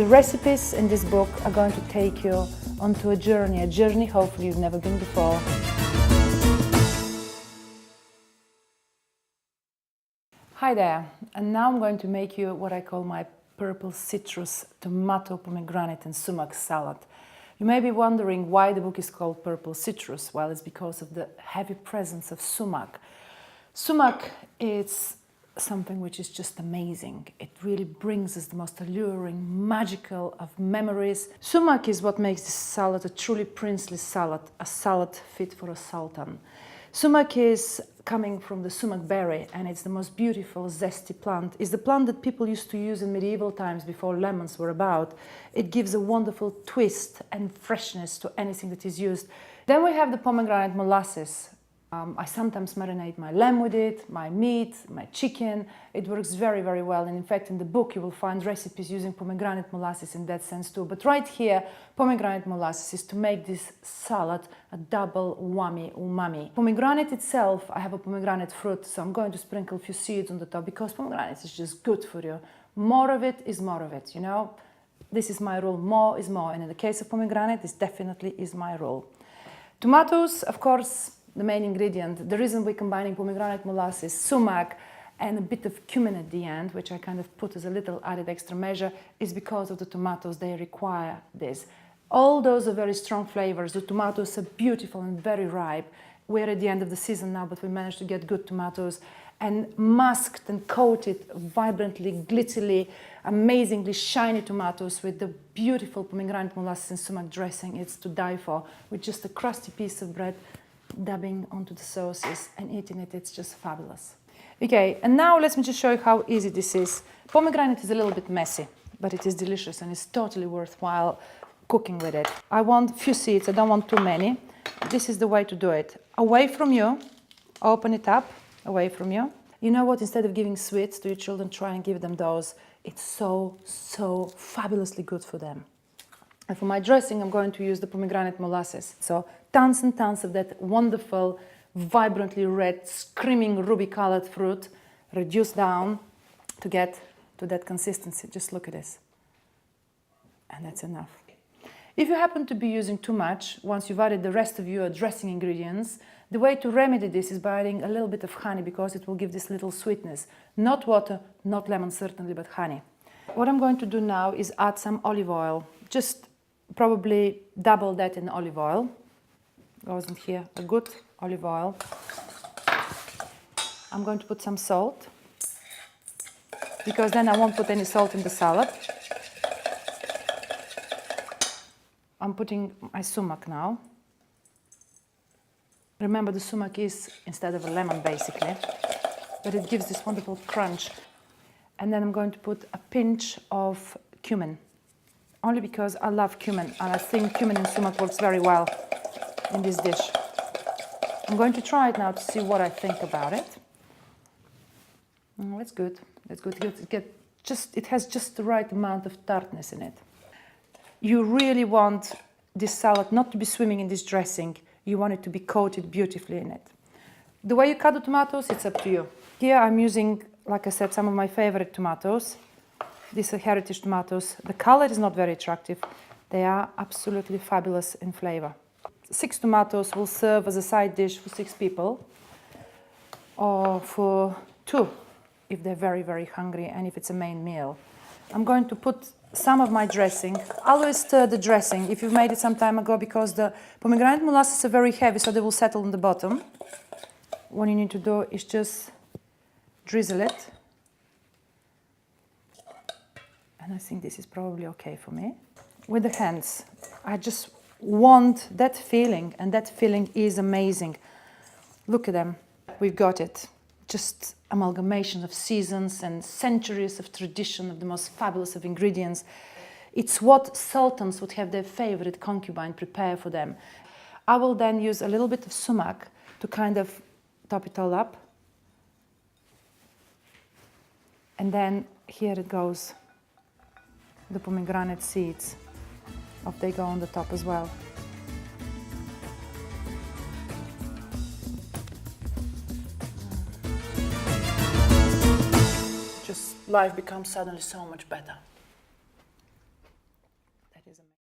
recipes in this book are going to take you onto a journey hopefully you've never been before. Hi there, and now I'm going to make you what I call my purple citrus, tomato, pomegranate and sumac salad. You may be wondering why the book is called Purple Citrus. Well, it's because of the heavy presence of sumac. Sumac is something which is just amazing. It really brings us the most alluring, magical of memories. Sumac is what makes this salad a truly princely salad, a salad fit for a sultan. Sumac is coming from the sumac berry, and it's the most beautiful, zesty plant. It's the plant that people used to use in medieval times before lemons were about. It gives a wonderful twist and freshness to anything that is used. Then we have the pomegranate molasses. I sometimes marinate my lamb with it, my meat, my chicken. It works very, very well. And in fact, in the book, you will find recipes using pomegranate molasses in that sense too. But right here, pomegranate molasses is to make this salad a double whammy umami. Pomegranate itself, I have a pomegranate fruit, so I'm going to sprinkle a few seeds on the top because pomegranate is just good for you. More of it is more of it, you know. This is my rule, more is more. And in the case of pomegranate, this definitely is my rule. Tomatoes, of course, the main ingredient. The reason we're combining pomegranate molasses, sumac, and a bit of cumin at the end, which I kind of put as a little added extra measure, is because of the tomatoes. They require this. All those are very strong flavors. The tomatoes are beautiful and very ripe. We're at the end of the season now, but we managed to get good tomatoes and masked and coated vibrantly, glittily, amazingly shiny tomatoes with the beautiful pomegranate molasses and sumac dressing. It's to die for, with just a crusty piece of bread dabbing onto the sauces and eating it. It's just fabulous. Okay, and now let me just show you how easy this is. Pomegranate is a little bit messy, but it is delicious and it's totally worthwhile cooking with it. I want a few seeds, I don't want too many. This is the way to do it. Away from you, open it up, away from you. You know what, instead of giving sweets to your children, try and give them those. It's so fabulously good for them. And for my dressing, I'm going to use the pomegranate molasses. So tons and tons of that wonderful, vibrantly red, screaming ruby-colored fruit, reduced down to get to that consistency. Just look at this. And that's enough. If you happen to be using too much, once you've added the rest of your dressing ingredients, the way to remedy this is by adding a little bit of honey, because it will give this little sweetness. Not water, not lemon certainly, but honey. What I'm going to do now is add some olive oil. Just probably double that in olive oil. Goes in here, a good olive oil. I'm going to put some salt, because then I won't put any salt in the salad. I'm putting my sumac now. Remember, the sumac is instead of a lemon basically, but it gives this wonderful crunch. And then I'm going to put a pinch of cumin, only because I love cumin and I think cumin and sumac works very well in this dish. I'm going to try it now to see what I think about it. That's good. That's good. It has just the right amount of tartness in it. You really want this salad not to be swimming in this dressing. You want it to be coated beautifully in it. The way you cut the tomatoes, it's up to you. Here I'm using, like I said, some of my favorite tomatoes. These are heritage tomatoes. The color is not very attractive. They are absolutely fabulous in flavor. 6 tomatoes will serve as a side dish for 6 people, or for 2 if they're very, very hungry and if it's a main meal. I'm going to put some of my dressing. Always stir the dressing if you've made it some time ago, because the pomegranate molasses are very heavy, so they will settle on the bottom. What you need to do is just drizzle it. And I think this is probably okay for me. With the hands, I just want that feeling, and that feeling is amazing. Look at them. We've got it. Just amalgamation of seasons and centuries of tradition of the most fabulous of ingredients. It's what sultans would have their favorite concubine prepare for them. I will then use a little bit of sumac to kind of top it all up. And then here it goes. The pomegranate seeds. Off they go on the top as well. Just life becomes suddenly so much better.